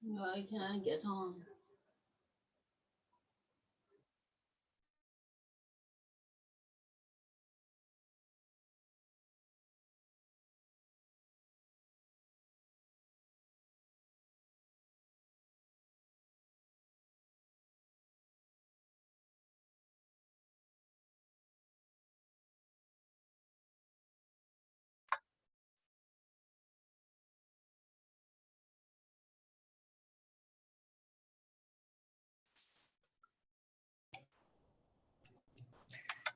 Why can't I get on?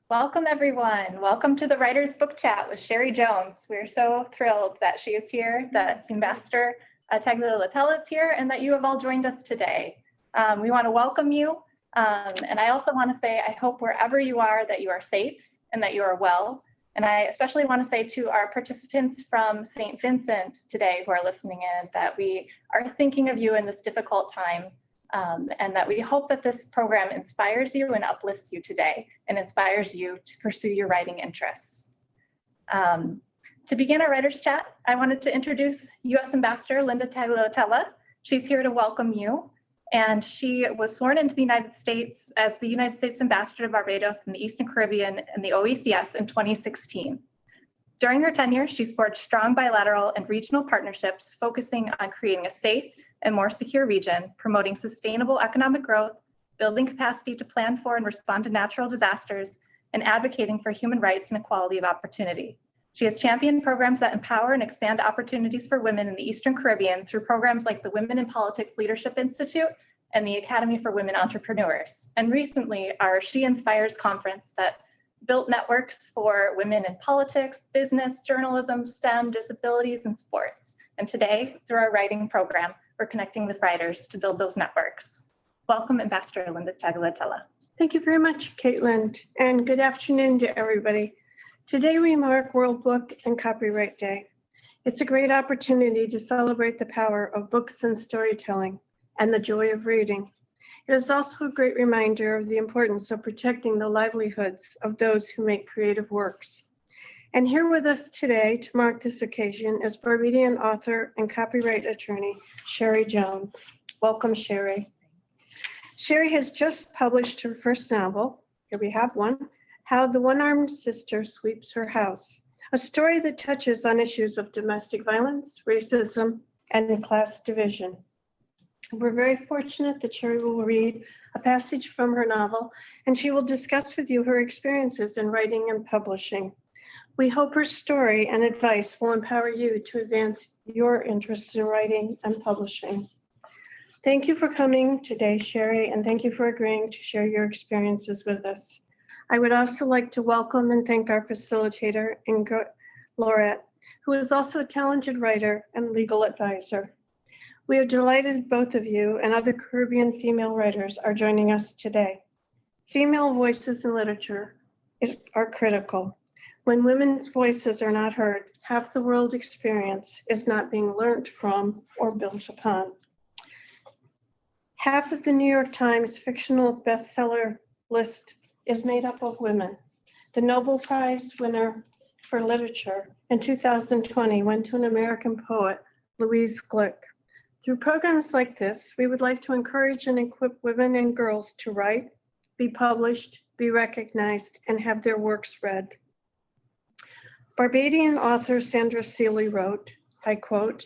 Welcome, everyone. Welcome to the Writers Book Chat with Cherie Jones. We're so thrilled that she is here, that Ambassador Tagliatella is here, and that you have all joined us today. We want to welcome you, and I also want to say I hope wherever you are that you are safe and that you are well. And I especially want to say to our participants from St. Vincent today who are listening in that we are thinking of you in this difficult time. And that we hope that this program inspires you and uplifts you today and inspires you to pursue your writing interests. To begin our writers chat, I wanted to introduce U.S. Ambassador Linda Tagliatella. She's here to welcome you. And she was sworn into the United States as the United States Ambassador to Barbados and the Eastern Caribbean and the OECS in 2016. During her tenure, she's forged strong bilateral and regional partnerships focusing on creating a safe and more secure region, promoting sustainable economic growth, building capacity to plan for and respond to natural disasters, and advocating for human rights and equality of opportunity. She has championed programs that empower and expand opportunities for women in the Eastern Caribbean through programs like the Women in Politics Leadership Institute and the Academy for Women Entrepreneurs. And recently, our She Inspires conference that built networks for women in politics, business, journalism, STEM, disabilities, and sports. And today, through our writing program, we're connecting with writers to build those networks. Welcome, Ambassador Linda Tagliatella. Thank you very much, Caitlin, and good afternoon to everybody. Today we mark World Book and Copyright Day. It's a great opportunity to celebrate the power of books and storytelling and the joy of reading. It is also a great reminder of the importance of protecting the livelihoods of those who make creative works. And here with us today to mark this occasion is Barbadian author and copyright attorney, Cherie Jones. Welcome, Cherie. Cherie has just published her first novel, here we have one, How the One-Armed Sister Sweeps Her House, a story that touches on issues of domestic violence, racism, and class division. We're very fortunate that Cherie will read a passage from her novel, and she will discuss with you her experiences in writing and publishing. We hope her story and advice will empower you to advance your interests in writing and publishing. Thank you for coming today, Cherie, and thank you for agreeing to share your experiences with us. I would also like to welcome and thank our facilitator, Ingrid Lorette, who is also a talented writer and legal advisor. We are delighted both of you and other Caribbean female writers are joining us today. Female voices in literature are critical. When women's voices are not heard, half the world experience is not being learned from or built upon. Half of the New York Times fictional bestseller list is made up of women. The Nobel Prize winner for literature in 2020 went to an American poet, Louise Glick. Through programs like this, we would like to encourage and equip women and girls to write, be published, be recognized, and have their works read. Barbadian author Sandra Seeley wrote, I quote,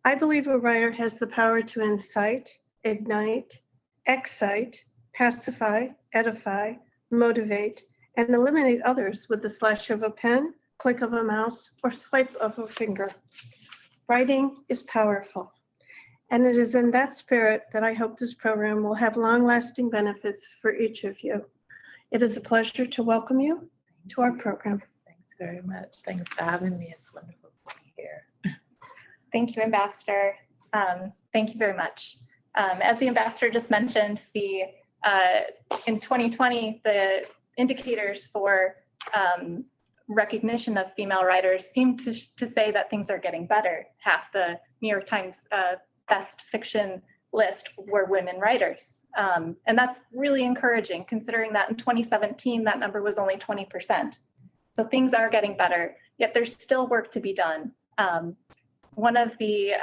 "I believe a writer has the power to incite, ignite, excite, pacify, edify, motivate, and eliminate others with the slash of a pen, click of a mouse, or swipe of a finger. Writing is powerful. And it is in that spirit that I hope this program will have long-lasting benefits for each of you. It is a pleasure to welcome you to our program." Thanks very much. Thanks for having me. It's wonderful to be here. Thank you, Ambassador. Thank you very much. As the Ambassador just mentioned, the in 2020, the indicators for recognition of female writers seem to say that things are getting better. Half the New York Times best fiction list were women writers. And that's really encouraging, considering that in 2017, that number was only 20%. So things are getting better, yet there's still work to be done. One of the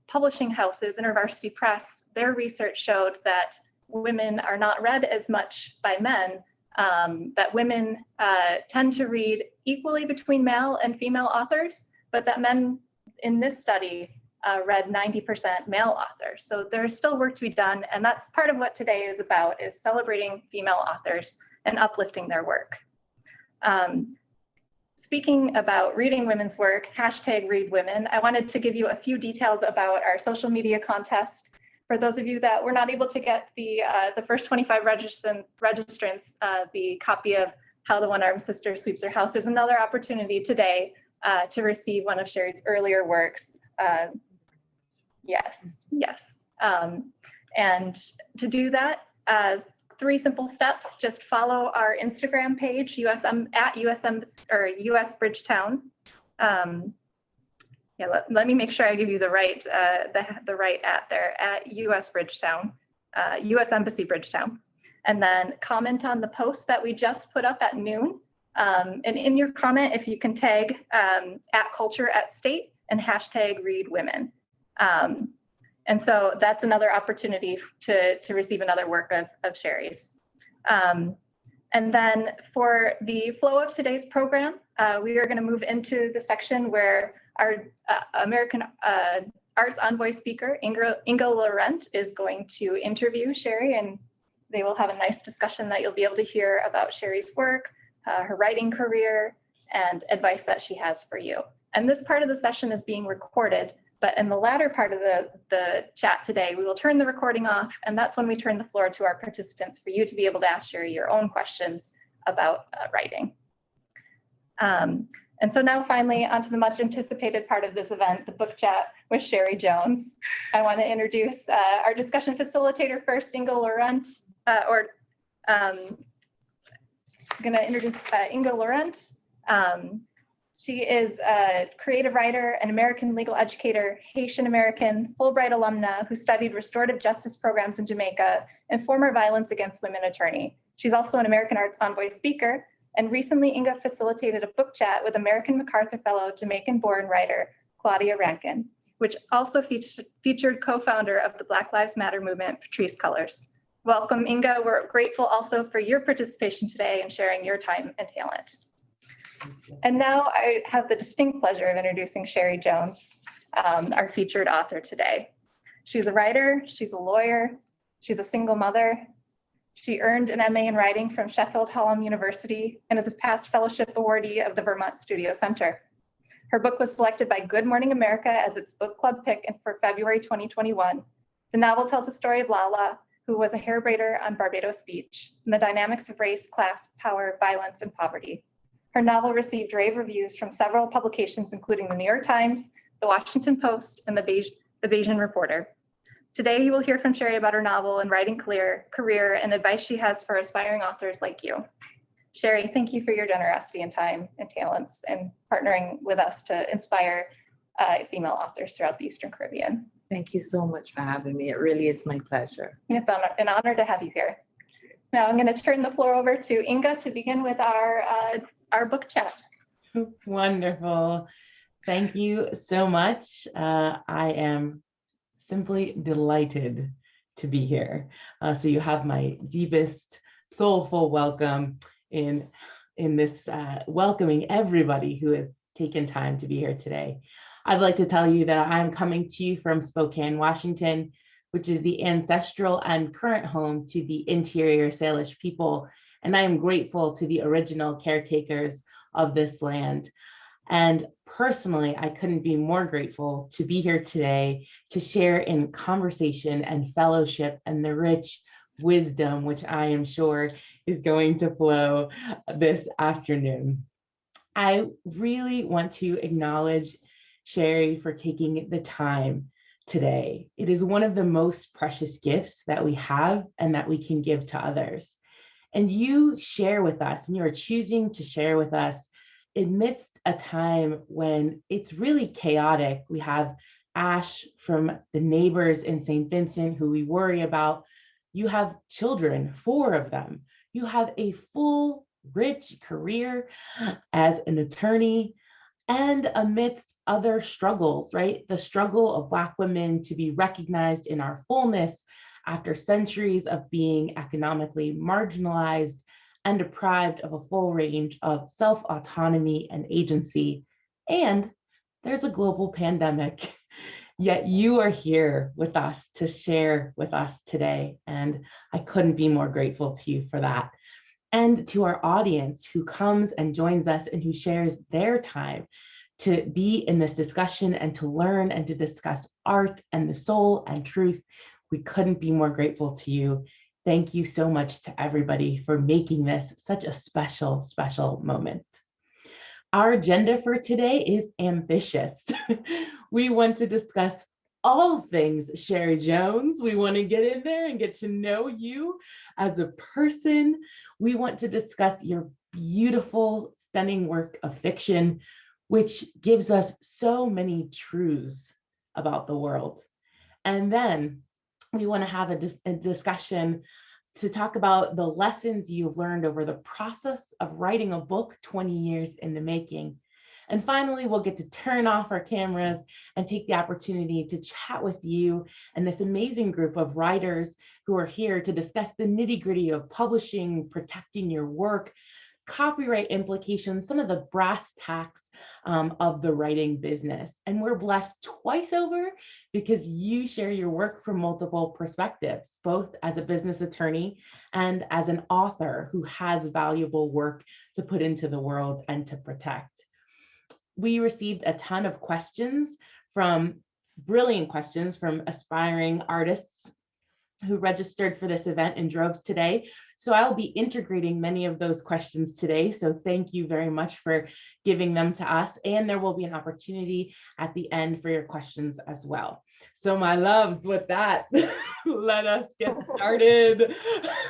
publishing houses, InterVarsity Press, their research showed that women are not read as much by men, that women tend to read equally between male and female authors, but that men in this study read 90% male authors. So there's still work to be done, and that's part of what today is about, is celebrating female authors and uplifting their work. Speaking about reading women's work, #ReadWomen, I wanted to give you a few details about our social media contest. For those of you that were not able to get the first 25 registrants, the copy of How the One-Armed Sister Sweeps Her House, there's another opportunity today to receive one of Cherie's earlier works. Yes. And to do that, 3 simple steps. Just follow our Instagram page, at US Bridgetown. Let me make sure I give you the right at there, at US Bridgetown, US Embassy Bridgetown. And then comment on the post that we just put up at noon. And in your comment, if you can tag at Culture at State and #ReadWomen. And so that's another opportunity to receive another work of Cherie's. And then for the flow of today's program, we are going to move into the section where our American Arts Envoy speaker, Inga Laurent, is going to interview Cherie, and they will have a nice discussion that you'll be able to hear about Cherie's work, her writing career, and advice that she has for you. And this part of the session is being recorded, but in the latter part of the chat today, we will turn the recording off, and that's when we turn the floor to our participants for you to be able to ask Cherie your own questions about writing. And so now finally onto the much anticipated part of this event, the book chat with Cherie Jones. I want to introduce our discussion facilitator first, Inga Laurent, I'm going to introduce Inga Laurent. She is a creative writer, an American legal educator, Haitian American, Fulbright alumna who studied restorative justice programs in Jamaica, and former violence against women attorney. She's also an American Arts Envoy speaker, and recently Inga facilitated a book chat with American MacArthur Fellow, Jamaican-born writer Claudia Rankin, which also featured co-founder of the Black Lives Matter movement, Patrisse Cullors. Welcome, Inga. We're grateful also for your participation today and sharing your time and talent. And now I have the distinct pleasure of introducing Cherie Jones, our featured author today. She's a writer, she's a lawyer, she's a single mother. She earned an MA in writing from Sheffield Hallam University and is a past fellowship awardee of the Vermont Studio Center. Her book was selected by Good Morning America as its book club pick for February 2021. The novel tells the story of Lala, who was a hair braider on Barbados Beach, and the dynamics of race, class, power, violence, and poverty. Her novel received rave reviews from several publications, including the New York Times, the Washington Post, and the Bayesian Reporter. Today, you will hear from Cherie about her novel and writing career and advice she has for aspiring authors like you. Cherie, thank you for your generosity and time and talents and partnering with us to inspire female authors throughout the Eastern Caribbean. Thank you so much for having me. It really is my pleasure. It's an honor to have you here. Now I'm going to turn the floor over to Inga to begin with our book chat. Wonderful. Thank you so much. I am simply delighted to be here. So you have my deepest, soulful welcome in this welcoming everybody who has taken time to be here today. I'd like to tell you that I'm coming to you from Spokane, Washington, which is the ancestral and current home to the interior Salish people. And I am grateful to the original caretakers of this land. And personally, I couldn't be more grateful to be here today to share in conversation and fellowship and the rich wisdom, which I am sure is going to flow this afternoon. I really want to acknowledge Cherie for taking the time today. It is one of the most precious gifts that we have and that we can give to others. And you share with us, and you're choosing to share with us amidst a time when it's really chaotic. We have Ash from the neighbors in St. Vincent who we worry about. You have children, 4 of them. You have a full, rich career as an attorney, and amidst other struggles, right? The struggle of Black women to be recognized in our fullness after centuries of being economically marginalized and deprived of a full range of self-autonomy and agency. And there's a global pandemic. Yet you are here with us to share with us today. And I couldn't be more grateful to you for that. And to our audience who comes and joins us and who shares their time to be in this discussion and to learn and to discuss art and the soul and truth, we couldn't be more grateful to you. Thank you so much to everybody for making this such a special, special moment. Our agenda for today is ambitious. We want to discuss all things Cherie Jones. We want to get in there and get to know you as a person. We want to discuss your beautiful, stunning work of fiction, which gives us so many truths about the world. And then we want to have a discussion to talk about the lessons you've learned over the process of writing a book 20 years in the making. And finally, we'll get to turn off our cameras and take the opportunity to chat with you and this amazing group of writers who are here to discuss the nitty-gritty of publishing, protecting your work, copyright implications, some of the brass tacks of the writing business. And we're blessed twice over because you share your work from multiple perspectives, both as a business attorney and as an author who has valuable work to put into the world and to protect. We received a ton of brilliant questions from aspiring artists who registered for this event in droves today. So I'll be integrating many of those questions today. So thank you very much for giving them to us. And there will be an opportunity at the end for your questions as well. So my loves, with that, let us get started.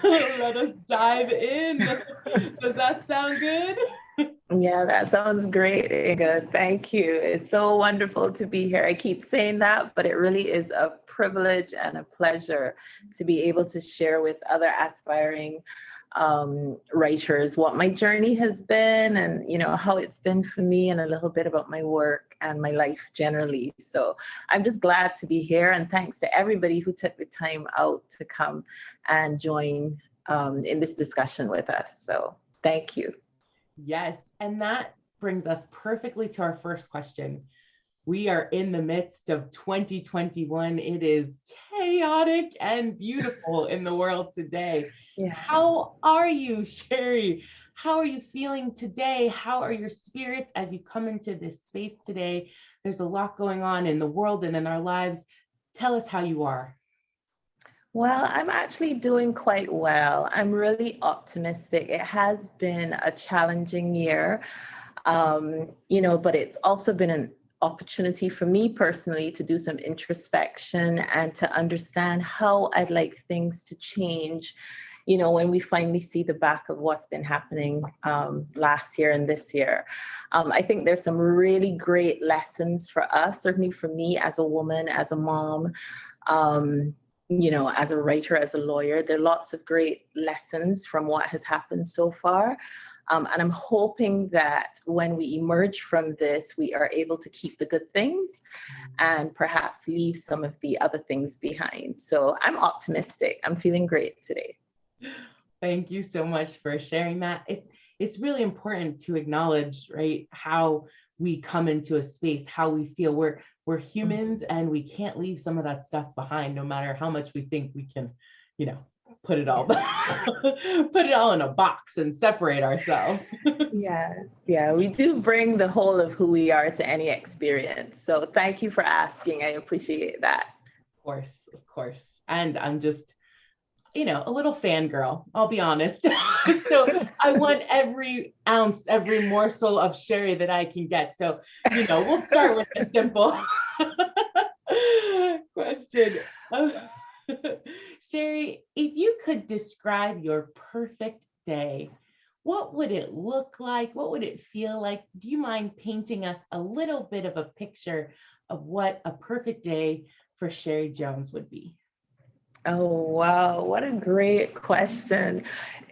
Let us dive in. Does that sound good? Yeah, that sounds great, Inga. Thank you. It's so wonderful to be here. I keep saying that, but it really is a privilege and a pleasure to be able to share with other aspiring writers what my journey has been and, you know, how it's been for me and a little bit about my work and my life generally. So I'm just glad to be here, and thanks to everybody who took the time out to come and join in this discussion with us. So thank you. Yes, and that brings us perfectly to our first question. We are in the midst of 2021. It is chaotic and beautiful in the world today. Yeah. How are you, Cherie? How are you feeling today? How are your spirits as you come into this space today? There's a lot going on in the world and in our lives. Tell us how you are. Well, I'm actually doing quite well. I'm really optimistic. It has been a challenging year, but it's also been an opportunity for me personally to do some introspection and to understand how I'd like things to change, when we finally see the back of what's been happening last year and this year. I think there's some really great lessons for us, certainly for me as a woman, as a mom, as a writer, as a lawyer. There are lots of great lessons from what has happened so far. And I'm hoping that when we emerge from this, we are able to keep the good things and perhaps leave some of the other things behind. So I'm optimistic. I'm feeling great today. Thank you so much for sharing that. It's really important to acknowledge, right, how we come into a space, how we feel. We're humans, and we can't leave some of that stuff behind, no matter how much we think we can, put it all put it all in a box and separate ourselves. Yes. Yeah, we do bring the whole of who we are to any experience. So thank you for asking. I appreciate that. Of course. And I'm just, a little fangirl, I'll be honest. So I want every ounce, every morsel of Cherie that I can get. So, we'll start with a simple question. Cherie, if you could describe your perfect day, what would it look like? What would it feel like? Do you mind painting us a little bit of a picture of what a perfect day for Cherie Jones would be? Oh, wow. What a great question.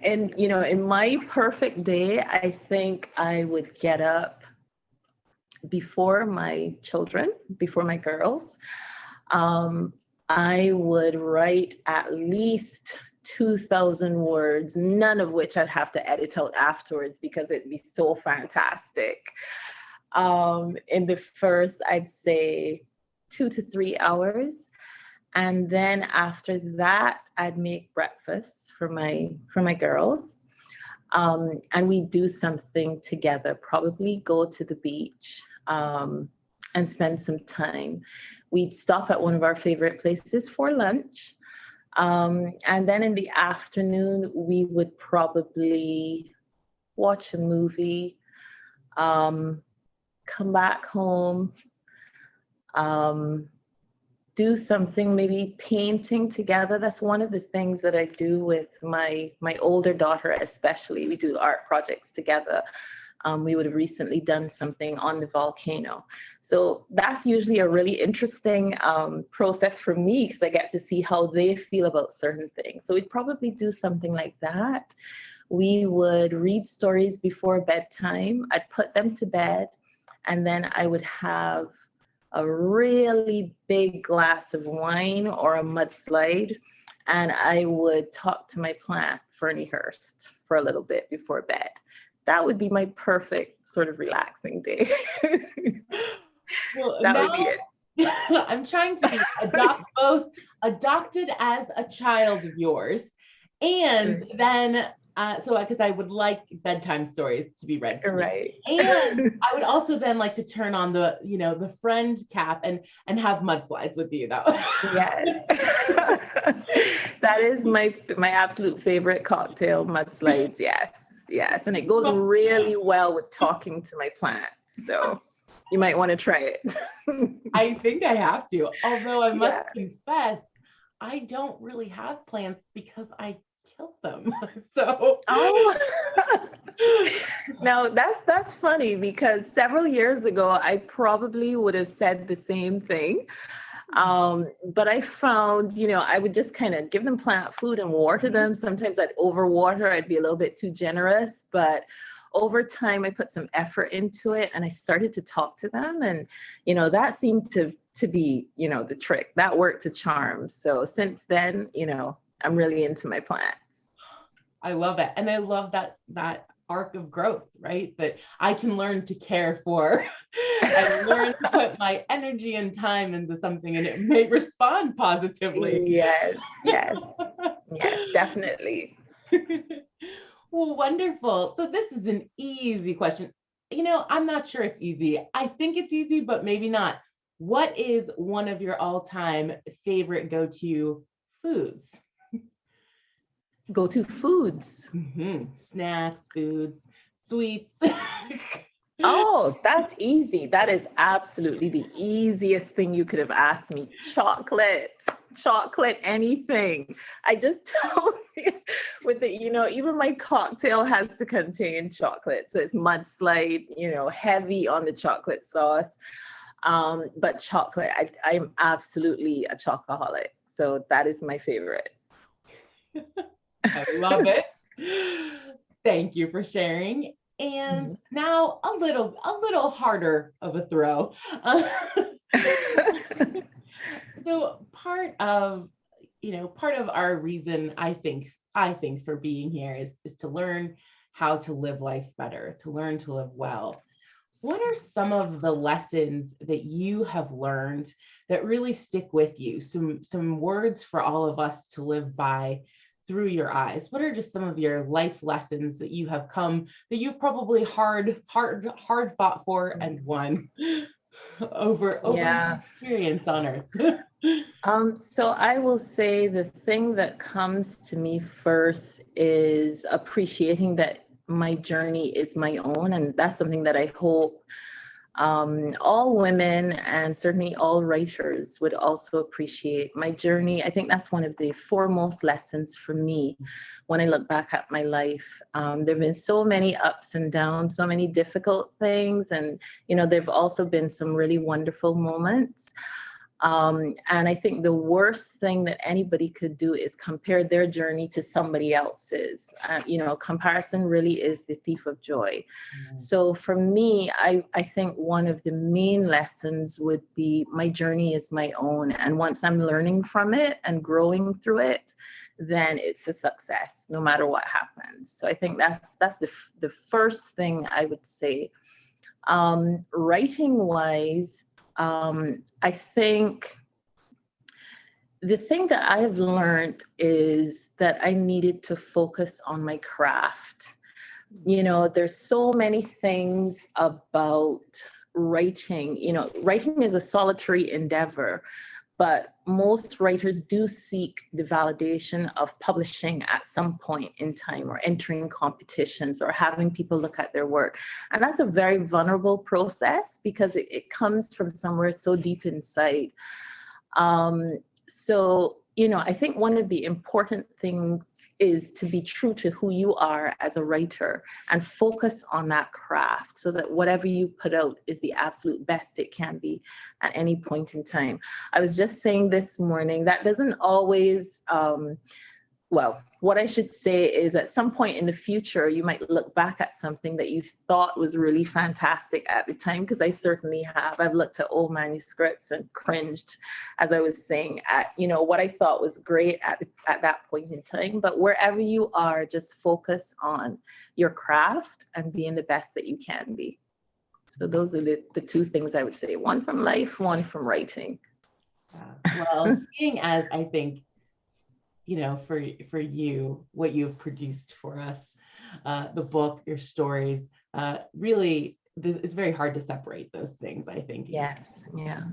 And, in my perfect day, I think I would get up before my children, before my girls. I would write at least 2,000 words, none of which I'd have to edit out afterwards because it'd be so fantastic. In the first, I'd say 2 to 3 hours. And then after that, I'd make breakfast for my girls. And we do something together, probably go to the beach and spend some time. We'd stop at one of our favorite places for lunch. And then in the afternoon, we would probably watch a movie, come back home, do something, maybe painting together. That's one of the things that I do with my older daughter, especially. We do art projects together. We would have recently done something on the volcano. So that's usually a really interesting process for me because I get to see how they feel about certain things. So we'd probably do something like that. We would read stories before bedtime. I'd put them to bed, and then I would have a really big glass of wine or a mudslide, and I would talk to my plant, Fernie Hurst, for a little bit before bed. That would be my perfect sort of relaxing day. Well, That now would be it. I'm trying to both adopted as a child of yours, and then because I would like bedtime stories to be read to me. Right. And I would also then like to turn on the friend cap and have mudslides with you though. Yes. That is my absolute favorite cocktail, mudslides. Yes. And it goes really well with talking to my plants. So you might want to try it. I think I have to, although I must Yeah. confess, I don't really have plants because I killed them. So Oh, no, that's funny because several years ago, I probably would have said the same thing. But I found, I would just kind of give them plant food and water them. Sometimes I'd overwater, I'd be a little bit too generous, but over time I put some effort into it and I started to talk to them. And, that seemed to be, the trick. That worked a charm. So since then, I'm really into my plants. I love it. And I love that arc of growth, right? That I can learn to care for and learn to put my energy and time into something and it may respond positively. Yes, definitely. Well, wonderful. So this is an easy question. I'm not sure it's easy. I think it's easy, but maybe not. What is one of your all-time favorite go-to foods? Go-to foods. Snacks, foods, sweets. Oh, that's easy. That is absolutely the easiest thing you could have asked me. Chocolate, anything. I just told you with the, even my cocktail has to contain chocolate. So it's mudslide, heavy on the chocolate sauce. But chocolate, I'm absolutely a chocoholic. So that is my favorite. I love it. Thank you for sharing. And now a little harder of a throw. So part of our reason I think for being here is to learn how to live life better, to learn to live well. What are some of the lessons that you have learned that really stick with you? Some words for all of us to live by through your eyes. What are just some of your life lessons that you have that you've probably hard fought for and won over experience on earth? So I will say the thing that comes to me first is appreciating that my journey is my own. And that's something that I hope All women and certainly all writers would also appreciate my journey. I think that's one of the foremost lessons for me when I look back at my life. There have been so many ups and downs, so many difficult things, and there have also been some really wonderful moments. And I think the worst thing that anybody could do is compare their journey to somebody else's. Comparison really is the thief of joy. So for me, I think one of the main lessons would be my journey is my own. And once I'm learning from it and growing through it, then it's a success, no matter what happens. So I think that's the first thing I would say. Writing wise, I think the thing that I have learned is that I needed to focus on my craft. There's so many things about writing. Writing is a solitary endeavor, but most writers do seek the validation of publishing at some point in time, or entering competitions, or having people look at their work. And that's a very vulnerable process because it comes from somewhere so deep inside. I think one of the important things is to be true to who you are as a writer and focus on that craft so that whatever you put out is the absolute best it can be at any point in time. I was just saying this morning, that doesn't always, what I should say is at some point in the future, you might look back at something that you thought was really fantastic at the time, because I certainly have. I've looked at old manuscripts and cringed, as I was saying, at what I thought was great at that point in time. But wherever you are, just focus on your craft and being the best that you can be. So those are the two things I would say, one from life, one from writing. Well, seeing as I think, for you, what you've produced for us, the book, your stories, really, it's very hard to separate those things, I think. Yes, yeah.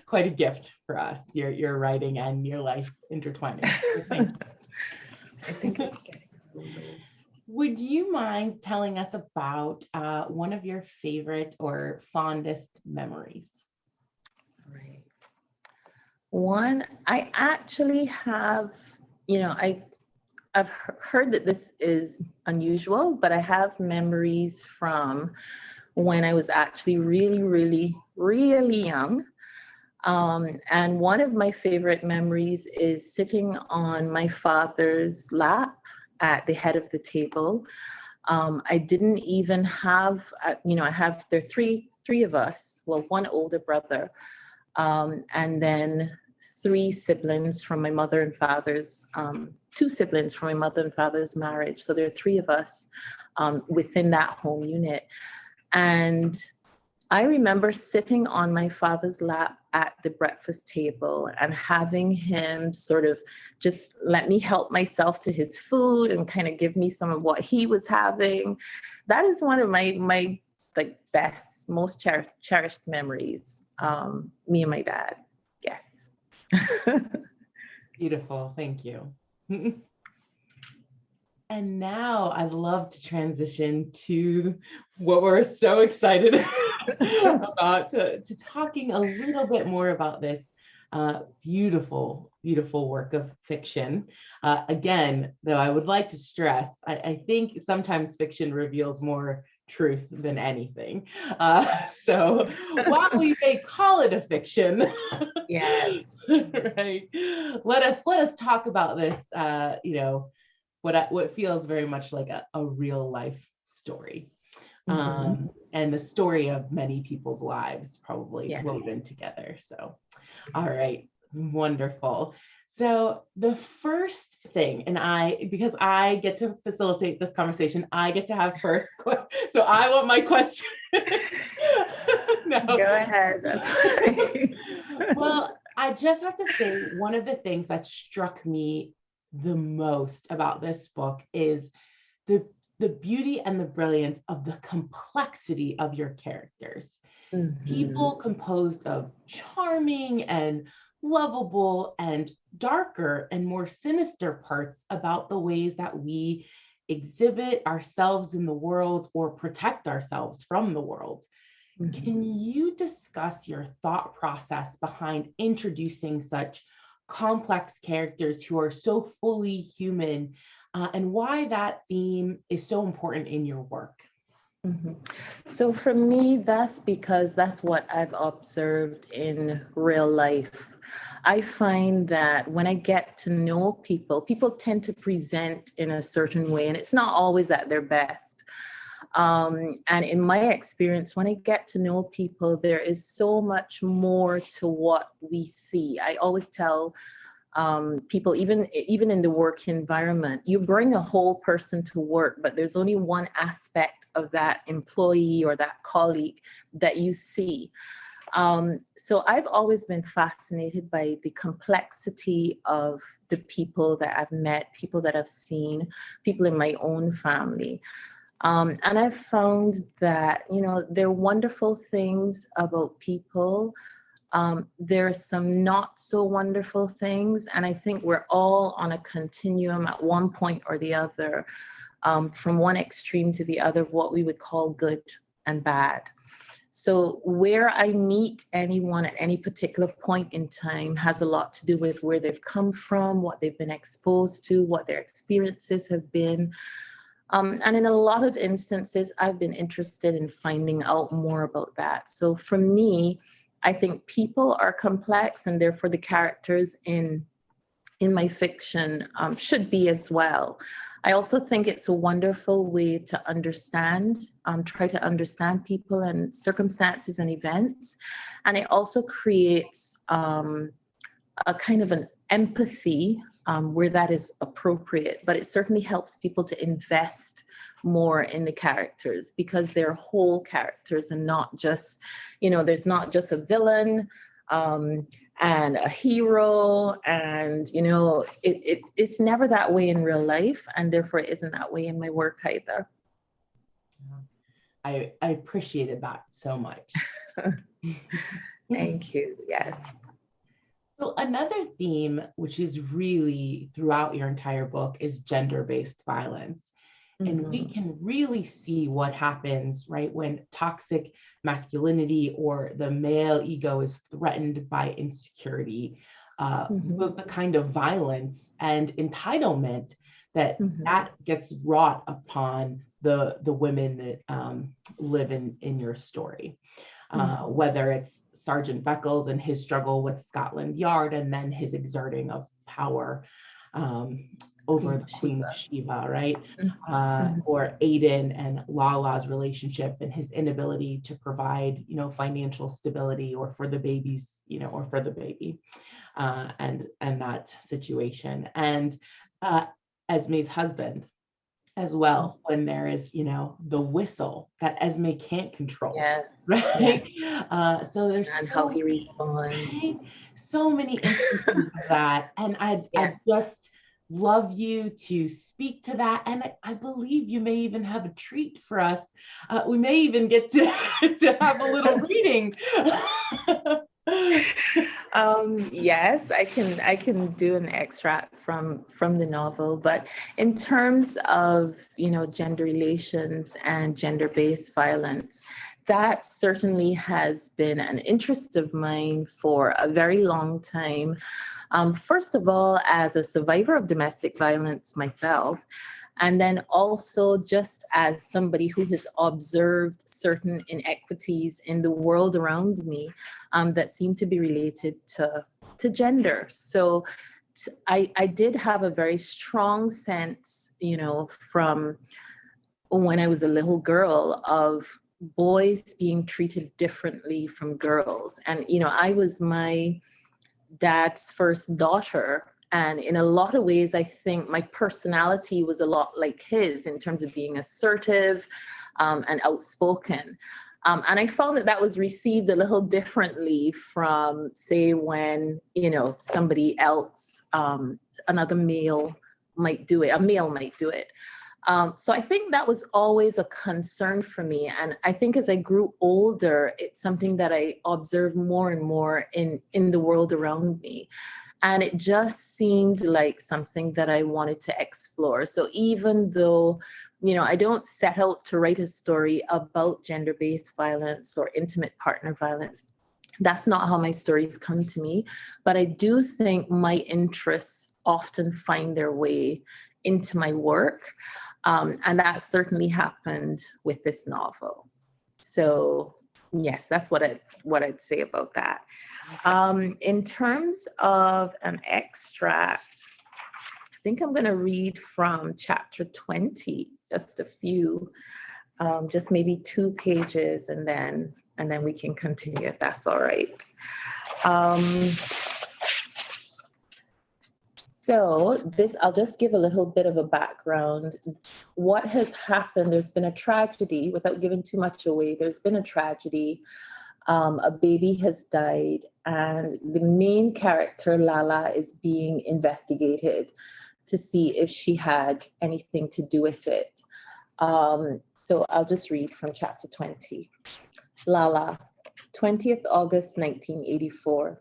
Quite a gift for us, your writing and your life intertwining. I think it's getting. Would you mind telling us about one of your favorite or fondest memories? Right. One, I actually have, I've heard that this is unusual, but I have memories from when I was actually really, really, really young. And one of my favorite memories is sitting on my father's lap at the head of the table. I didn't even have, there are three of us, well, one older brother, and then three siblings from my mother and father's, two siblings from my mother and father's marriage. So there are three of us within that home unit. And I remember sitting on my father's lap at the breakfast table and having him sort of just let me help myself to his food and kind of give me some of what he was having. That is one of my best, most cherished memories. Me and my dad. Yes. Beautiful. Thank you. And now I'd love to transition to what we're so excited about, to talking a little bit more about this beautiful, beautiful work of fiction. Again, though, I would like to stress, I think sometimes fiction reveals more truth than anything. So while we may call it a fiction, yes, right? Let us talk about this. What feels very much like a real life story, and the story of many people's lives probably woven together. So, all right, wonderful. So the first thing, and because I get to facilitate this conversation, I get to have first. So I want my question. No. Go ahead. That's right. Well, I just have to say, one of the things that struck me the most about this book is the beauty and the brilliance of the complexity of your characters. People composed of charming and lovable and darker and more sinister parts about the ways that we exhibit ourselves in the world or protect ourselves from the world. Mhm. Can you discuss your thought process behind introducing such complex characters who are so fully human, and why that theme is so important in your work? Mhm. So for me, that's because that's what I've observed in real life. I find that when I get to know people, people tend to present in a certain way, and it's not always at their best. And in my experience, when I get to know people, there is so much more to what we see. I always tell people, even in the work environment, you bring a whole person to work, but there's only one aspect of that employee or that colleague that you see. So I've always been fascinated by the complexity of the people that I've met, people that I've seen, people in my own family. And I've found that, there are wonderful things about people. There are some not so wonderful things. And I think we're all on a continuum at one point or the other, from one extreme to the other, of what we would call good and bad. So where I meet anyone at any particular point in time has a lot to do with where they've come from, what they've been exposed to, what their experiences have been. And in a lot of instances, I've been interested in finding out more about that. So for me, I think people are complex, and therefore the characters in my fiction should be as well. I also think it's a wonderful way to understand, try to understand people and circumstances and events. And it also creates a kind of an empathy where that is appropriate, but it certainly helps people to invest more in the characters because they're whole characters and not just, there's not just a villain and a hero, and it's never that way in real life, and therefore it isn't that way in my work either. I appreciated that so much. Thank you. Yes. So another theme, which is really throughout your entire book, is gender-based violence. And we can really see what happens, right, when toxic masculinity or the male ego is threatened by insecurity, the kind of violence and entitlement that gets wrought upon the women that live in your story. Whether it's Sergeant Beckles and his struggle with Scotland Yard and then his exerting of power over the Queen of Sheba, right? Or Aiden and Lala's relationship and his inability to provide, financial stability or for the babies, or for the baby, and that situation. And Esme's husband as well, when there is, the whistle that Esme can't control. Yes. Right. Yes. So there's And how he responds. right? So many instances of that. And I just love you to speak to that. And I believe you may even have a treat for us. We may even get to have a little reading. Yes, I can do an extract from the novel, but in terms of gender relations and gender-based violence, that certainly has been an interest of mine for a very long time. First of all, as a survivor of domestic violence myself, and then also just as somebody who has observed certain inequities in the world around me that seem to be related to gender. So I did have a very strong sense, from when I was a little girl, of boys being treated differently from girls. And, I was my dad's first daughter. And in a lot of ways, I think my personality was a lot like his in terms of being assertive and outspoken. And I found that was received a little differently from, say, when, somebody else, another male might do it, a male might do it. So I think that was always a concern for me. And I think as I grew older, it's something that I observed more and more in the world around me. And it just seemed like something that I wanted to explore. So even though, I don't set out to write a story about gender-based violence or intimate partner violence, that's not how my stories come to me. But I do think my interests often find their way into my work. And that certainly happened with this novel. So yes, that's what I'd say about that. In terms of an extract, I think I'm going to read from chapter 20, just a few, just maybe 2 pages, and then we can continue if that's all right. So I'll just give a little bit of a background. What has happened, there's been a tragedy, without giving too much away, there's been a tragedy. A baby has died, and the main character, Lala, is being investigated to see if she had anything to do with it. So I'll just read from chapter 20. Lala, 20th August 1984.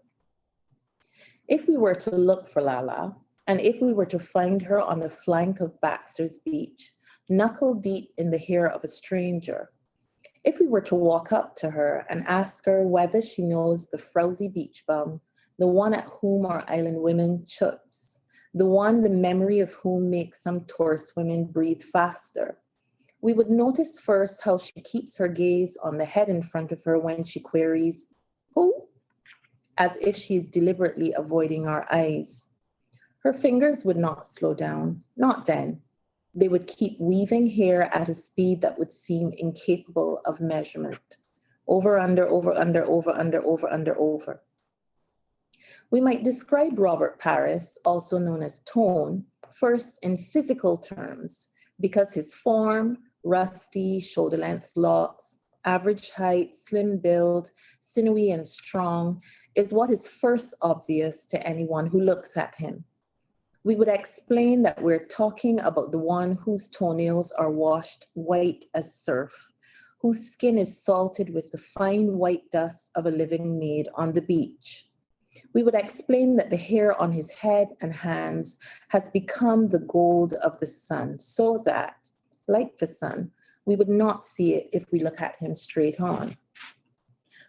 If we were to look for Lala, and if we were to find her on the flank of Baxter's Beach, knuckle deep in the hair of a stranger, if we were to walk up to her and ask her whether she knows the frowsy beach bum, the one at whom our island women chups, the one the memory of whom makes some tourist women breathe faster, we would notice first how she keeps her gaze on the head in front of her when she queries, "Who?" as if she is deliberately avoiding our eyes. Her fingers would not slow down, not then. They would keep weaving hair at a speed that would seem incapable of measurement. Over, under, over, under, over, under, over, under, over. We might describe Robert Paris, also known as Tone, first in physical terms, because his form, rusty, shoulder-length locks, average height, slim build, sinewy and strong, is what is first obvious to anyone who looks at him. We would explain that we're talking about the one whose toenails are washed white as surf, whose skin is salted with the fine white dust of a living maid on the beach. We would explain that the hair on his head and hands has become the gold of the sun, so that, like the sun, we would not see it if we look at him straight on.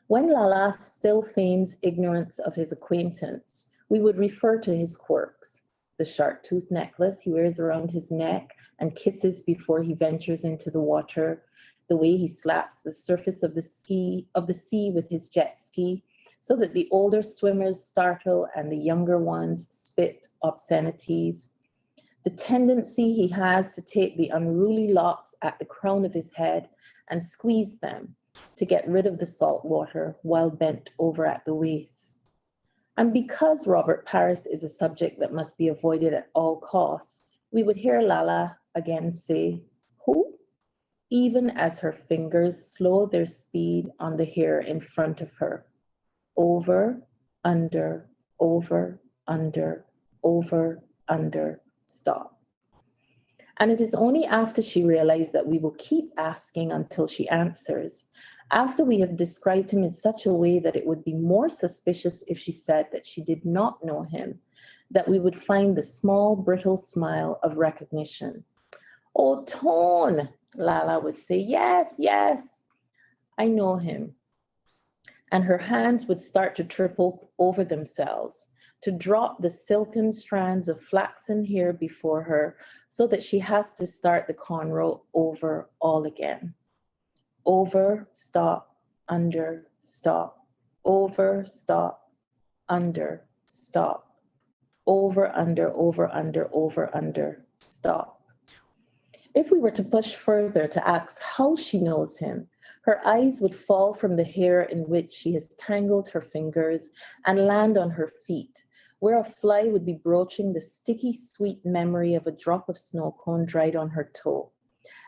When Lala still feigns ignorance of his acquaintance, we would refer to his quirks, the shark-tooth necklace he wears around his neck and kisses before he ventures into the water, the way he slaps the surface of the sea with his jet ski, so that the older swimmers startle and the younger ones spit obscenities, the tendency he has to take the unruly locks at the crown of his head and squeeze them to get rid of the salt water while bent over at the waist. And because Robert Paris is a subject that must be avoided at all costs, we would hear Lala again say, "Who?" even as her fingers slow their speed on the hair in front of her. Over, under, over, under, over, under, stop. And it is only after she realized that we will keep asking until she answers, after we have described him in such a way that it would be more suspicious if she said that she did not know him, that we would find the small, brittle smile of recognition. "Oh, Tone," Lala would say, "Yes, yes, I know him." And her hands would start to triple over themselves, to drop the silken strands of flaxen hair before her so that she has to start the cornrow over all again. Over, stop, under, stop. Over, stop, under, stop. Over, under, stop. If we were to push further to ask how she knows him, her eyes would fall from the hair in which she has tangled her fingers and land on her feet, where a fly would be broaching the sticky, sweet memory of a drop of snow cone dried on her toe.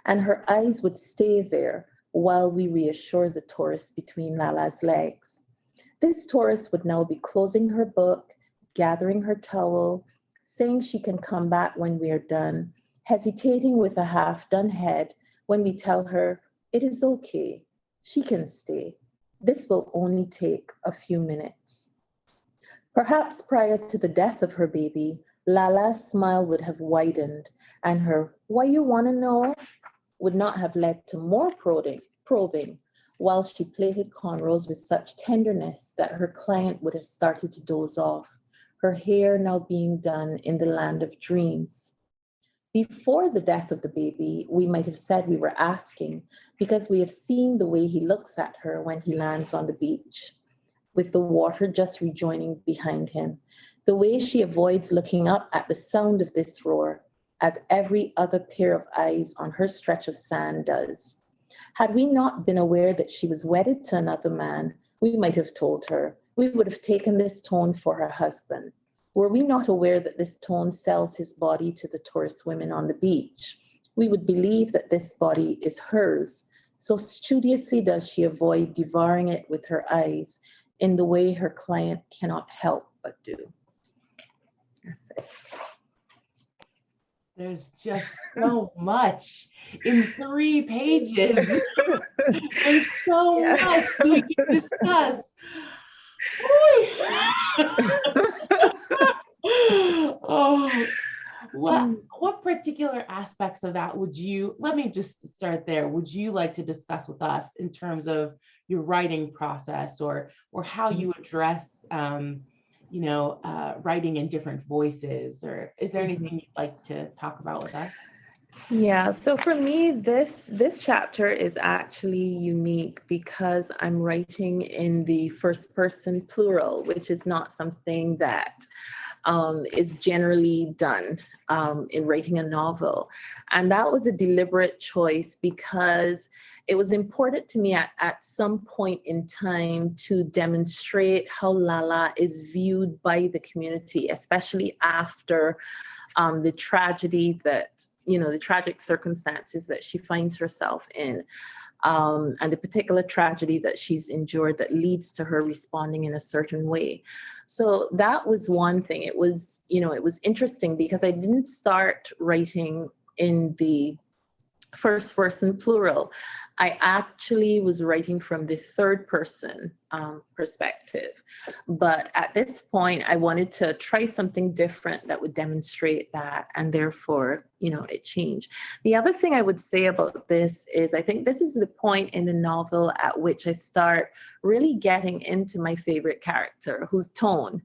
And her eyes would stay there while we reassure the tourist between Lala's legs. This tourist would now be closing her book, gathering her towel, saying she can come back when we are done, hesitating with a half-done head when we tell her, "It is okay, she can stay. This will only take a few minutes." Perhaps prior to the death of her baby, Lala's smile would have widened, and her "why you wanna know" would not have led to more probing, while she plaited cornrows with such tenderness that her client would have started to doze off, her hair now being done in the land of dreams. Before the death of the baby, we might have said we were asking because we have seen the way he looks at her when he lands on the beach, with the water just rejoining behind him, the way she avoids looking up at the sound of this roar, as every other pair of eyes on her stretch of sand does. Had we not been aware that she was wedded to another man, we might have told her. We would have taken this tone for her husband. Were we not aware that this tone sells his body to the tourist women on the beach, we would believe that this body is hers. So studiously does she avoid devouring it with her eyes in the way her client cannot help but do. That's it. There's just so much in 3 pages. There's so much we can discuss. Oh, what particular aspects of that would you, let me just start there. Would you like to discuss with us in terms of your writing process or how you address, writing in different voices, or is there anything you'd like to talk about with us? Yeah, so for me, this chapter is actually unique because I'm writing in the first person plural, which is not something that is generally done in writing a novel. And that was a deliberate choice because it was important to me at some point in time to demonstrate how Lala is viewed by the community, especially after the tragedy that, the tragic circumstances that she finds herself in. And the particular tragedy that she's endured that leads to her responding in a certain way. So that was one thing. It was, it was interesting because I didn't start writing in the first person plural. I actually was writing from the third person perspective. But at this point, I wanted to try something different that would demonstrate that. And therefore, it changed. The other thing I would say about this is I think this is the point in the novel at which I start really getting into my favorite character, who's Tone.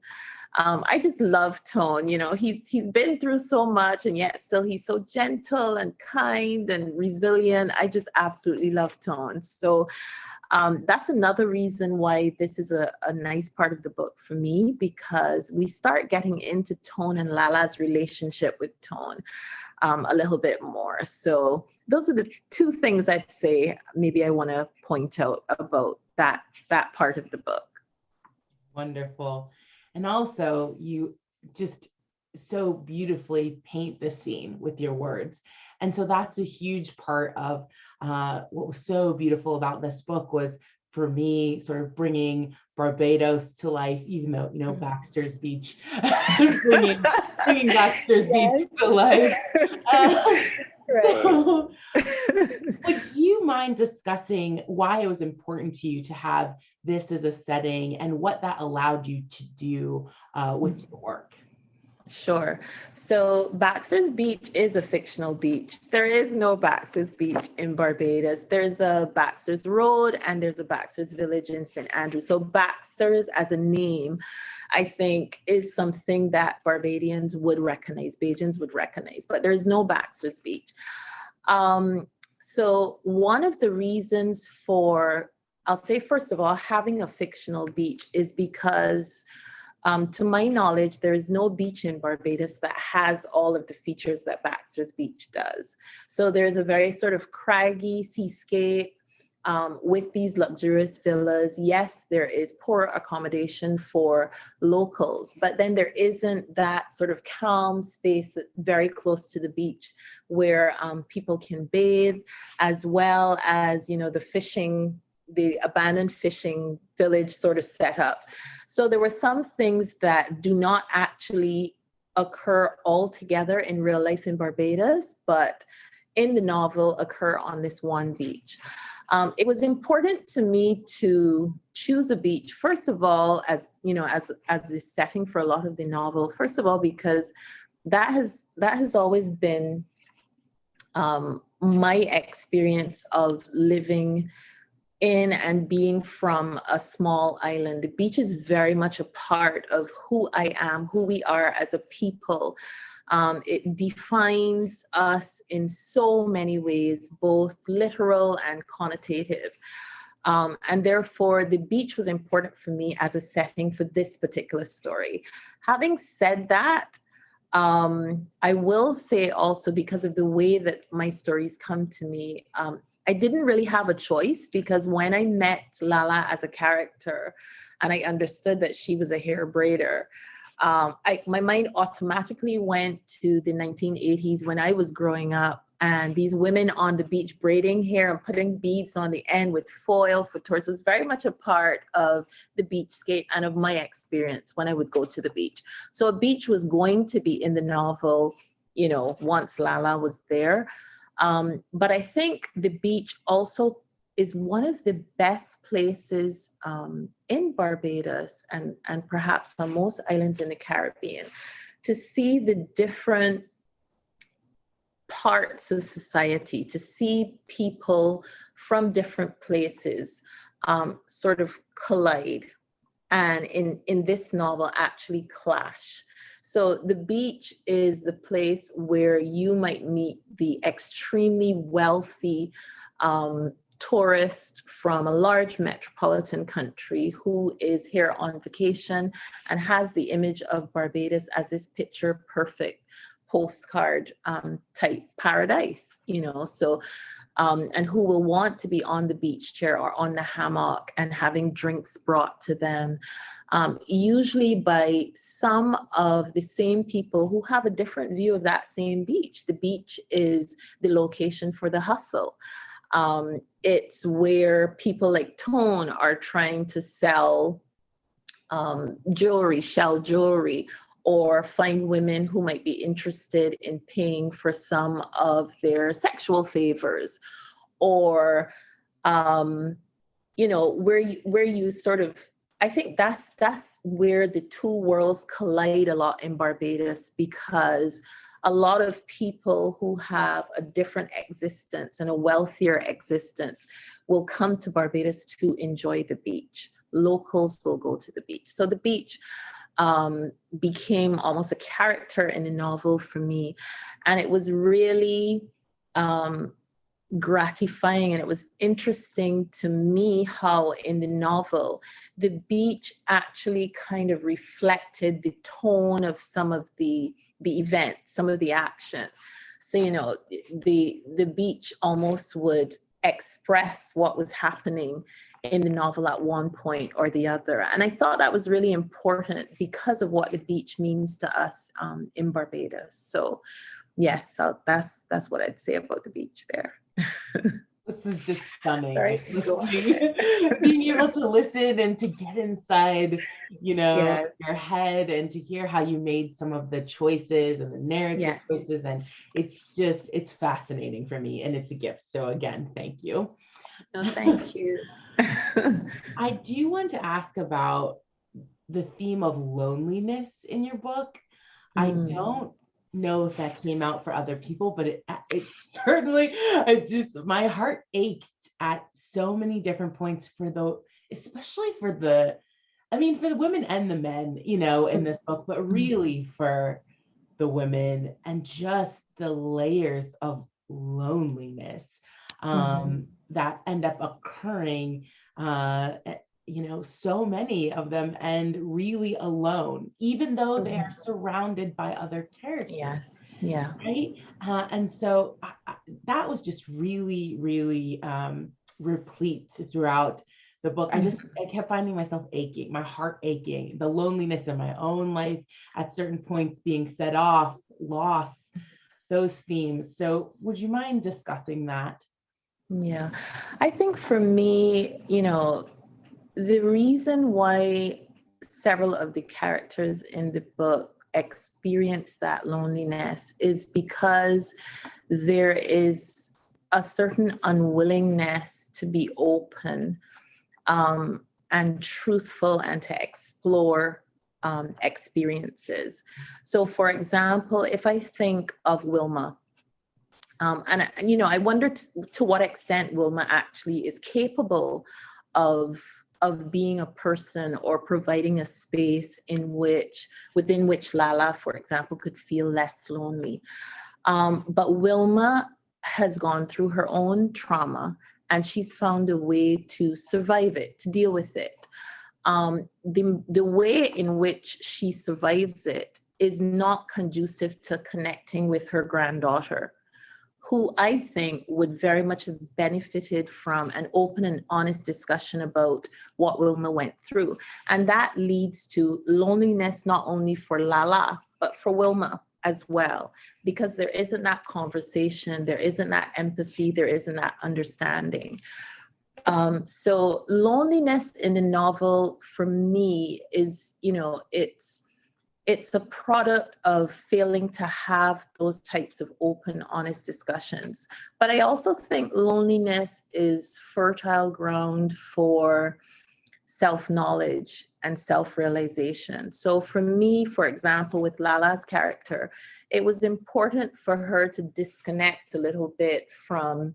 I just love Tone. He's been through so much, and yet still he's so gentle and kind and resilient. I just absolutely love Tone. So that's another reason why this is a nice part of the book for me, because we start getting into Tone and Lala's relationship with Tone a little bit more. So those are the 2 things I'd say maybe I want to point out about that part of the book. Wonderful. And also, you just so beautifully paint the scene with your words. And so that's a huge part of what was so beautiful about this book was, for me, sort of bringing Barbados to life, even though, Baxter's Beach, bringing Baxter's Beach to life. So, would you mind discussing why it was important to you to have this as a setting and what that allowed you to do with your work? Sure. So Baxter's Beach is a fictional beach. There is no Baxter's Beach in Barbados. There's a Baxter's Road and there's a Baxter's Village in St. Andrews. So Baxter's as a name, I think, is something that Barbadians would recognize, Bajans would recognize, but there is no Baxter's Beach. So one of the reasons for, I'll say, first of all, having a fictional beach is because to my knowledge, there is no beach in Barbados that has all of the features that Baxter's Beach does. So there's a very sort of craggy seascape with these luxurious villas. Yes, there is poor accommodation for locals, but then there isn't that sort of calm space very close to the beach where people can bathe, as well as, the abandoned fishing village sort of set up. So there were some things that do not actually occur altogether in real life in Barbados, but in the novel occur on this one beach. It was important to me to choose a beach, first of all, as you know, as the setting for a lot of the novel. First of all, because that has always been my experience of living in and being from a small island. The beach is very much a part of who I am, who we are as a people. It defines us in so many ways, both literal and connotative. And therefore, the beach was important for me as a setting for this particular story. Having said that, I will say also, because of the way that my stories come to me, I didn't really have a choice, because when I met Lala as a character and I understood that she was a hair braider, my mind automatically went to the 1980s when I was growing up, and these women on the beach braiding hair and putting beads on the end with foil for tourists was very much a part of the beachscape and of my experience when I would go to the beach. So a beach was going to be in the novel, you know, once Lala was there. But I think the beach also is one of the best places in Barbados and perhaps on most islands in the Caribbean to see the different parts of society, to see people from different places sort of collide and in this novel actually clash. So the beach is the place where you might meet the extremely wealthy tourist from a large metropolitan country who is here on vacation and has the image of Barbados as this picture perfect postcard type paradise, you know, so and who will want to be on the beach chair or on the hammock and having drinks brought to them, usually by some of the same people who have a different view of that same beach. The beach is the location for the hustle. It's where people like Tone are trying to sell jewelry, shell jewelry, or find women who might be interested in paying for some of their sexual favors, or you know, where you sort of, I think that's where the two worlds collide a lot in Barbados, because a lot of people who have a different existence and a wealthier existence will come to Barbados to enjoy the beach. Locals will go to the beach. So the beach became almost a character in the novel for me. And it was really gratifying, and it was interesting to me how in the novel, the beach actually kind of reflected the tone of some of the events, some of the action. So, you know, the beach almost would express what was happening in the novel at one point or the other. And I thought that was really important because of what the beach means to us in Barbados. So yes, so that's what I'd say about the beach there. This is just stunning. Sorry. Like, being able to listen and to get inside, you know, Yes. your head, and to hear how you made some of the choices and the narrative Yes. choices. And it's fascinating for me, and it's a gift. So again, thank you. No, thank you. I do want to ask about the theme of loneliness in your book. I don't know if that came out for other people, but it certainly, my heart ached at so many different points especially for the women and the men, you know, in this book, but really for the women, and just the layers of loneliness that end up occurring, you know, so many of them, and really alone, even though they are surrounded by other characters. Yes. Yeah. Right. And so that was just really, really replete throughout the book. I kept finding myself aching, my heart aching, the loneliness in my own life at certain points being set off, loss, those themes. So would you mind discussing that? Yeah. I think for me, you know, the reason why several of the characters in the book experience that loneliness is because there is a certain unwillingness to be open and truthful and to explore experiences. So for example, if I think of Wilma, and I wonder to what extent Wilma actually is capable of being a person or providing a space within which Lala, for example, could feel less lonely. But Wilma has gone through her own trauma, and she's found a way to survive it, to deal with it. The way in which she survives it is not conducive to connecting with her granddaughter, who I think would very much have benefited from an open and honest discussion about what Wilma went through. And that leads to loneliness, not only for Lala, but for Wilma as well, because there isn't that conversation, there isn't that empathy, there isn't that understanding. So loneliness in the novel for me is, it's a product of failing to have those types of open, honest discussions. But I also think loneliness is fertile ground for self-knowledge and self-realization. So for me, for example, with Lala's character, it was important for her to disconnect a little bit from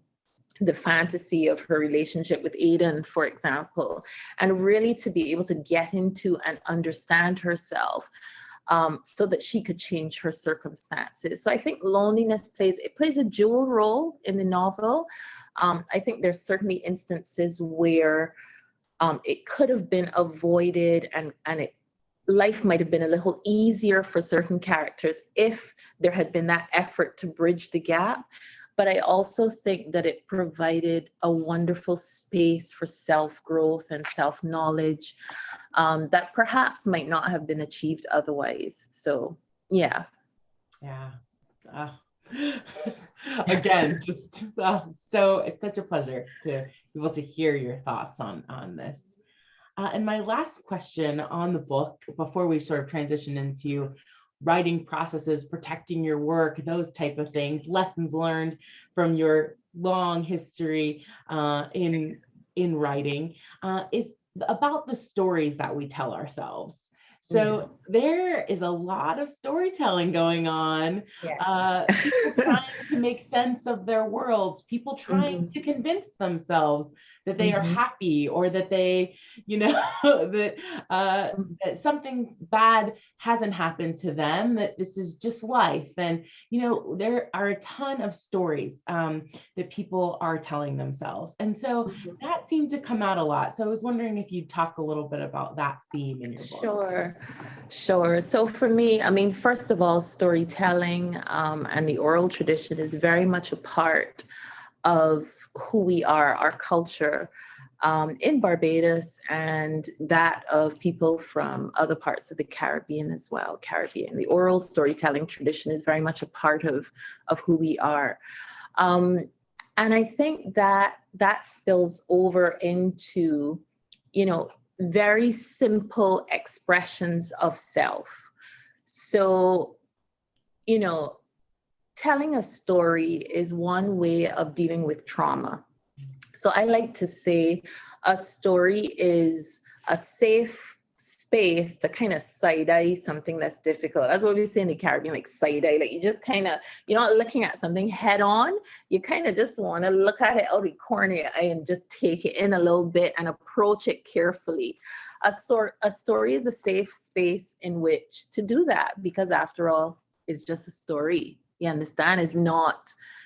the fantasy of her relationship with Aiden, for example, and really to be able to get into and understand herself so that she could change her circumstances. So I think loneliness plays a dual role in the novel. I think there's certainly instances where it could have been avoided and life might have been a little easier for certain characters if there had been that effort to bridge the gap. But I also think that it provided a wonderful space for self-growth and self-knowledge that perhaps might not have been achieved otherwise. So, yeah. Yeah. Again, just so it's such a pleasure to be able to hear your thoughts on this. And my last question on the book, before we sort of transition into writing processes, protecting your work, those type of things, lessons learned from your long history in writing, is about the stories that we tell ourselves. So Yes. there is a lot of storytelling going on. Yes. People trying to make sense of their world, people trying to convince themselves that they are happy, or that they, that something bad hasn't happened to them, that this is just life. And, there are a ton of stories that people are telling themselves. And so that seemed to come out a lot. So I was wondering if you'd talk a little bit about that theme in your book. Sure. So for me, first of all, storytelling and the oral tradition is very much a part of who we are, our culture in Barbados, and that of people from other parts of the Caribbean as well. The oral storytelling tradition is very much a part of who we are. And I think that spills over into, very simple expressions of self. So, telling a story is one way of dealing with trauma. So I like to say a story is a safe space to kind of side-eye something that's difficult. That's what we say in the Caribbean, like side-eye. Like you just kind of, you're not looking at something head on. You kind of just want to look at it out of the corner of your eye and just take it in a little bit and approach it carefully. A story is a safe space in which to do that, because after all, it's just a story. You understand?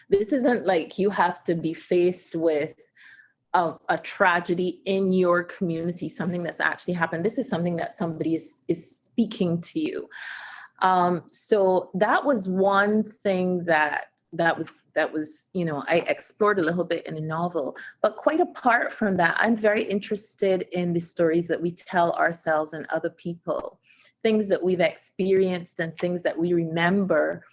This isn't like you have to be faced with a tragedy in your community, something that's actually happened. This is something that somebody is speaking to you. So that was one thing that was, I explored a little bit in the novel. But quite apart from that, I'm very interested in the stories that we tell ourselves and other people, things that we've experienced and things that we remember.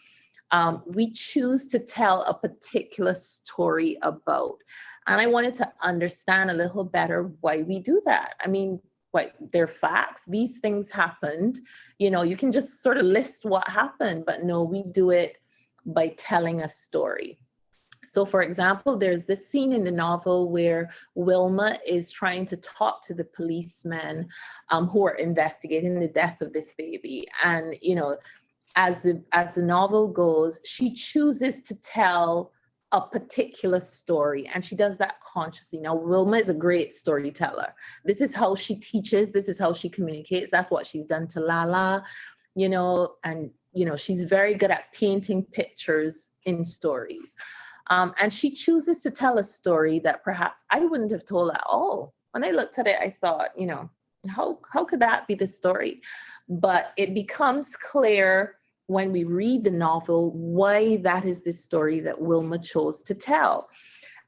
We choose to tell a particular story about. And I wanted to understand a little better why we do that. They're facts. These things happened. You can just sort of list what happened, but no, we do it by telling a story. So for example, there's this scene in the novel where Wilma is trying to talk to the policemen who are investigating the death of this baby. And, as the novel goes, she chooses to tell a particular story, and she does that consciously. Now, Wilma is a great storyteller. This is how she teaches. This is how she communicates. That's what she's done to Lala, and, she's very good at painting pictures in stories. And she chooses to tell a story that perhaps I wouldn't have told at all. When I looked at it, I thought, how could that be the story? But it becomes clear when we read the novel why that is the story that Wilma chose to tell.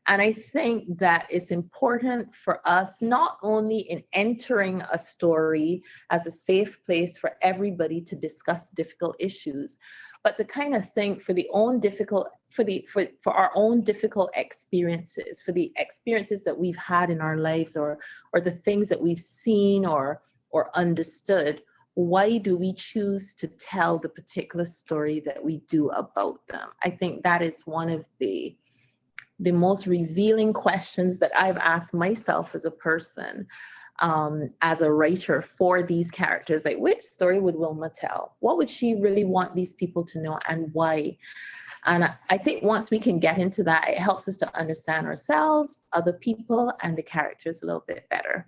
And I think that it's important for us, not only in entering a story as a safe place for everybody to discuss difficult issues, but to kind of think for our own difficult experiences, for the experiences that we've had in our lives, or the things that we've seen or understood. Why do we choose to tell the particular story that we do about them? I think that is one of the most revealing questions that I've asked myself as a person, as a writer for these characters. Like, which story would Wilma tell? What would she really want these people to know, and why? And I think once we can get into that, it helps us to understand ourselves, other people, and the characters a little bit better.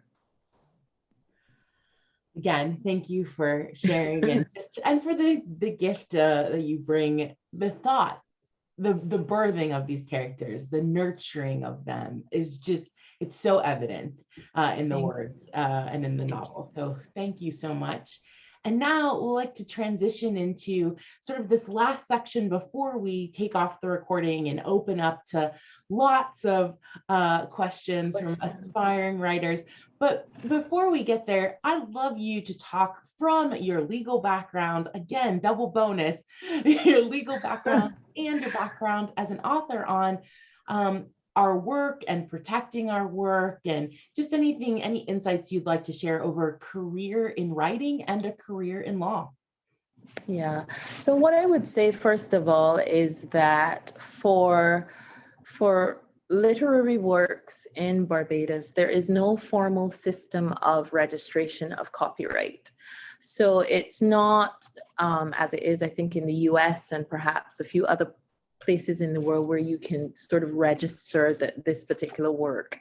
Again, thank you for sharing and for the gift that you bring, the thought, the birthing of these characters, the nurturing of them is just, it's so evident in the words and in the novel. So thank you so much. And now we'll like to transition into sort of this last section before we take off the recording and open up to lots of questions from aspiring writers. But before we get there, I'd love you to talk from your legal background, again, double bonus, your legal background and your background as an author on our work and protecting our work, and just any insights you'd like to share over a career in writing and a career in law. Yeah. So what I would say, first of all, is that for literary works in Barbados, there is no formal system of registration of copyright. So it's not as it is, I think, in the US and perhaps a few other places in the world where you can sort of register that this particular work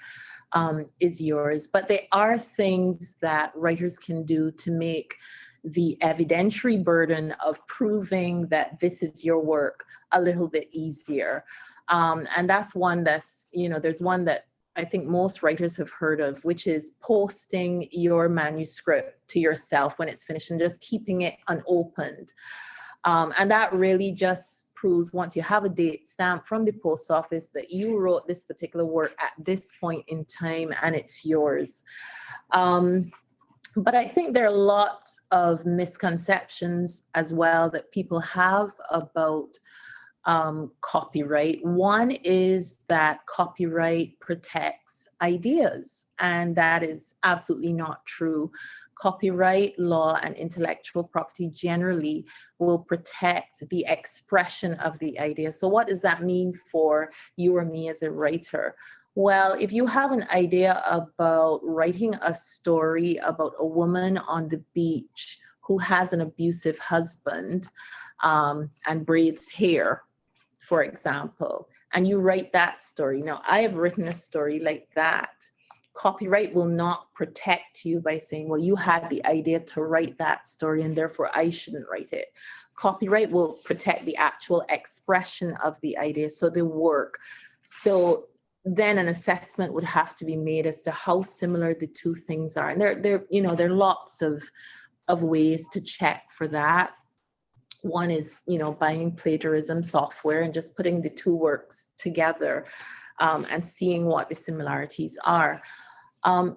is yours. But there are things that writers can do to make the evidentiary burden of proving that this is your work a little bit easier. And that's one there's one that I think most writers have heard of, which is posting your manuscript to yourself when it's finished and just keeping it unopened. And that really just proves, once you have a date stamp from the post office, that you wrote this particular work at this point in time and it's yours. But I think there are lots of misconceptions as well that people have about copyright. One is that copyright protects ideas, and that is absolutely not true. Copyright law and intellectual property generally will protect the expression of the idea. So what does that mean for you or me as a writer? Well, if you have an idea about writing a story about a woman on the beach who has an abusive husband and braids hair, for example, and you write that story. Now, I have written a story like that. Copyright will not protect you by saying, well, you had the idea to write that story and therefore I shouldn't write it. Copyright will protect the actual expression of the idea, so the work. So then an assessment would have to be made as to how similar the two things are. And there are lots of ways to check for that. One is, buying plagiarism software and just putting the two works together and seeing what the similarities are.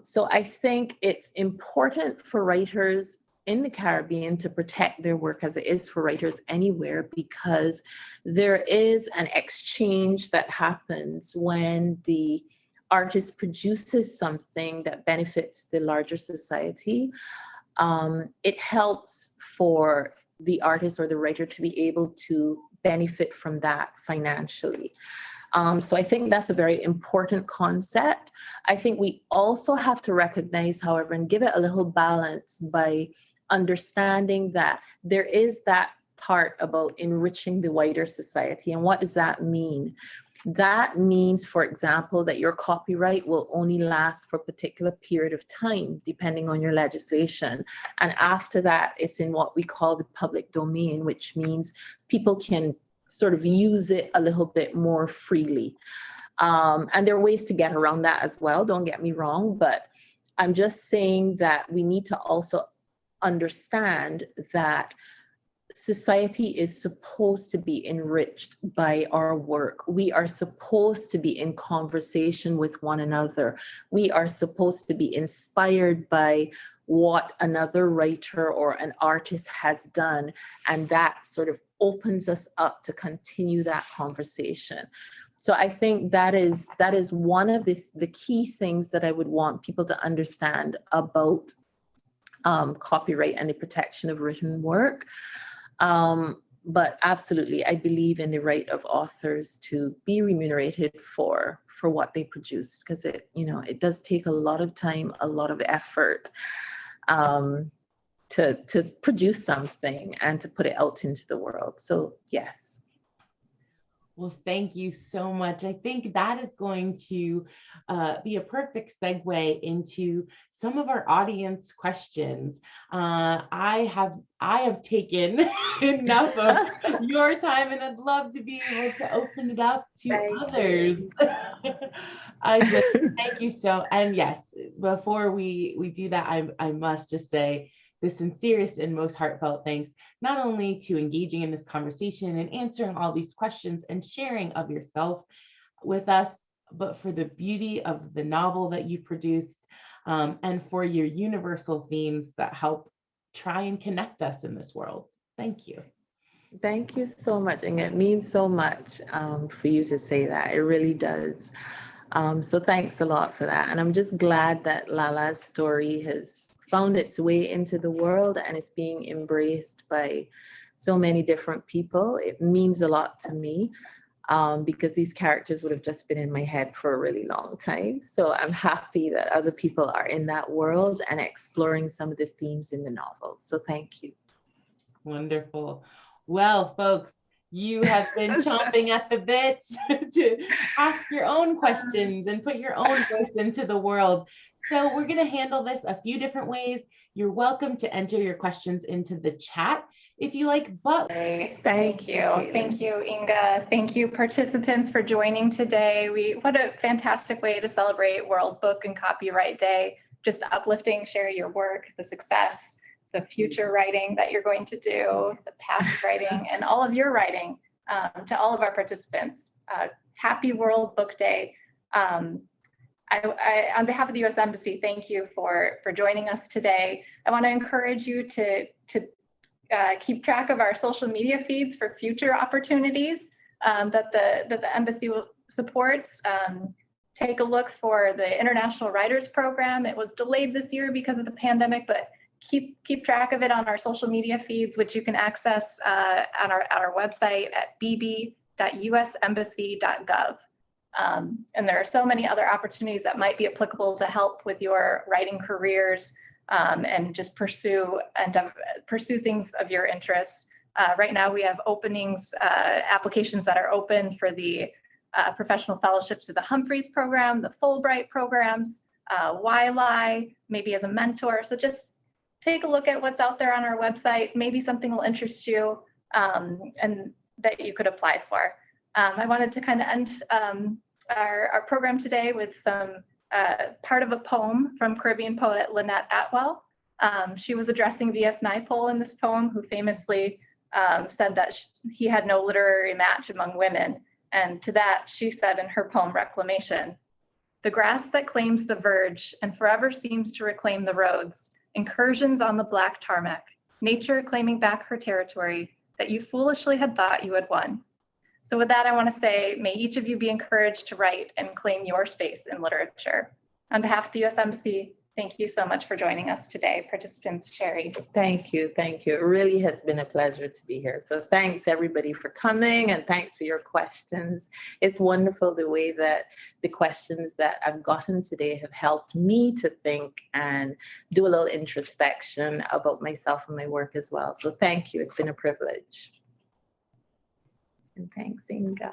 So I think it's important for writers in the Caribbean to protect their work, as it is for writers anywhere, because there is an exchange that happens when the artist produces something that benefits the larger society. It helps for the artist or the writer to be able to benefit from that financially. So I think that's a very important concept. I think we also have to recognize, however, and give it a little balance by understanding that there is that part about enriching the wider society. And what does that mean? That means, for example, that your copyright will only last for a particular period of time, depending on your legislation. And after that, it's in what we call the public domain, which means people can sort of use it a little bit more freely. And there are ways to get around that as well, don't get me wrong, but I'm just saying that we need to also understand that society is supposed to be enriched by our work. We are supposed to be in conversation with one another. We are supposed to be inspired by what another writer or an artist has done. And that sort of opens us up to continue that conversation. So I think that is one of the key things that I would want people to understand about copyright and the protection of written work. But absolutely, I believe in the right of authors to be remunerated for what they produce, because it does take a lot of time, a lot of effort to produce something and to put it out into the world. So yes. Well, thank you so much. I think that is going to be a perfect segue into some of our audience questions. I have taken enough of your time, and I'd love to be able to open it up to others. Thank you so. And yes, before we do that, I must just say the sincerest and most heartfelt thanks, not only to engaging in this conversation and answering all these questions and sharing of yourself with us, but for the beauty of the novel that you produced, and for your universal themes that help try and connect us in this world. Thank you. Thank you so much. And it means so much for you to say that. It really does. So thanks a lot for that. And I'm just glad that Lala's story has found its way into the world and is being embraced by so many different people. It means a lot to me because these characters would have just been in my head for a really long time. So I'm happy that other people are in that world and exploring some of the themes in the novel. So thank you. Wonderful. Well, folks, you have been chomping at the bit to ask your own questions and put your own voice into the world. So we're going to handle this a few different ways. You're welcome to enter your questions into the chat if you like, but thank you. Thank you, Inga. Thank you, participants, for joining today. What a fantastic way to celebrate World Book and Copyright Day. Just uplifting, share your work, the success, the future writing that you're going to do, the past writing, and all of your writing. To all of our participants, happy World Book Day. I, on behalf of the U.S. Embassy, thank you for joining us today. I want to encourage you to keep track of our social media feeds for future opportunities that the Embassy supports. Take a look for the International Writers Program. It was delayed this year because of the pandemic, but keep track of it on our social media feeds, which you can access on our website at bb.usembassy.gov. And there are so many other opportunities that might be applicable to help with your writing careers and just pursue things of your interests. Right now, we have openings, applications that are open for the professional fellowships to the Humphreys program, the Fulbright programs, YLI, maybe as a mentor. So just take a look at what's out there on our website. Maybe something will interest you and that you could apply for. I wanted to kind of end our program today with some part of a poem from Caribbean poet Lynette Atwell. She was addressing V.S. Naipaul in this poem, who famously said that he had no literary match among women. And to that, she said in her poem Reclamation, "The grass that claims the verge and forever seems to reclaim the roads, incursions on the black tarmac, nature claiming back her territory that you foolishly had thought you had won." So with that, I want to say, may each of you be encouraged to write and claim your space in literature. On behalf of the U.S. Embassy, Thank you so much for joining us today, participants Cherie. Thank you. Thank you. It really has been a pleasure to be here. So thanks everybody for coming and thanks for your questions. It's wonderful the way that the questions that I've gotten today have helped me to think and do a little introspection about myself and my work as well. So thank you. It's been a privilege. And thanks, Inga.